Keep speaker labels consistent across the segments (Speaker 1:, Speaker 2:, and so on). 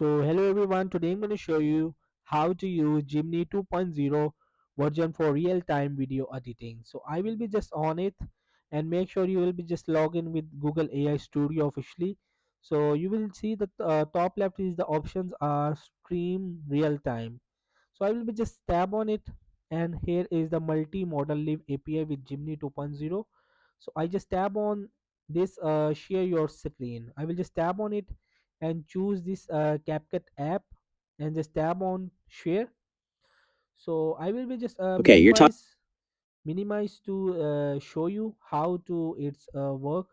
Speaker 1: So hello everyone, today I'm going to show you how to use Gemini 2.0 version for real-time video editing. So I will be just on it, and make sure you will be just log in with Google AI Studio officially. So you will see that top left is the options are stream real time. So I will be just tab on it, and here is the multi-modal live API with Gemini 2.0. So I just tab on this share your screen. I will just tab on it and choose this CapCut app and just tab on share. So I will be just
Speaker 2: Okay, you're talking.
Speaker 1: minimize to show you how to its work.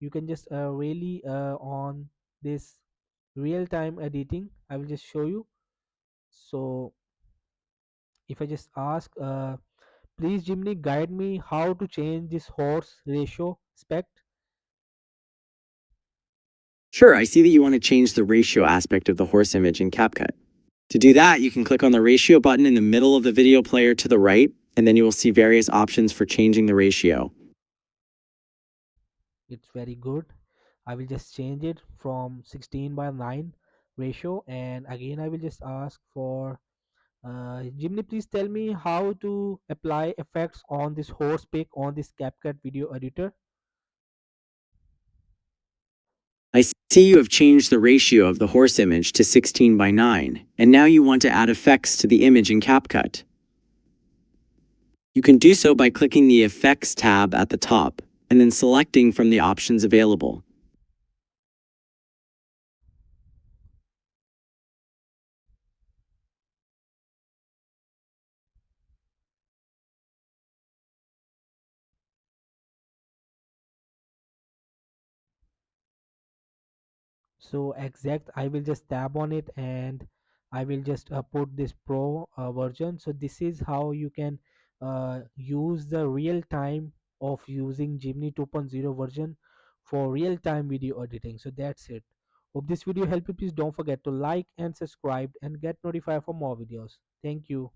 Speaker 1: You can just really on this real time editing. I will just show you. So if I just ask please Jimny guide me how to change this horse ratio spec.
Speaker 2: Sure, I see that you want to change the ratio aspect of the horse image in CapCut. To do that, you can click on the ratio button in the middle of the video player to the right, and then you will see various options for changing the ratio.
Speaker 1: It's very good. I will just change it from 16:9 ratio, and again I will just ask for Jimny, please tell me how to apply effects on this horse pick on this CapCut video editor.
Speaker 2: I see you have changed the ratio of the horse image to 16:9, and now you want to add effects to the image in CapCut. You can do so by clicking the Effects tab at the top, and then selecting from the options available.
Speaker 1: So exact, I will just tab on it, and I will just put this pro version. So this is how you can use the real time of using Gemini 2.0 version for real time video editing. So that's it. Hope this video helped you. Please don't forget to like and subscribe and get notified for more videos. Thank you.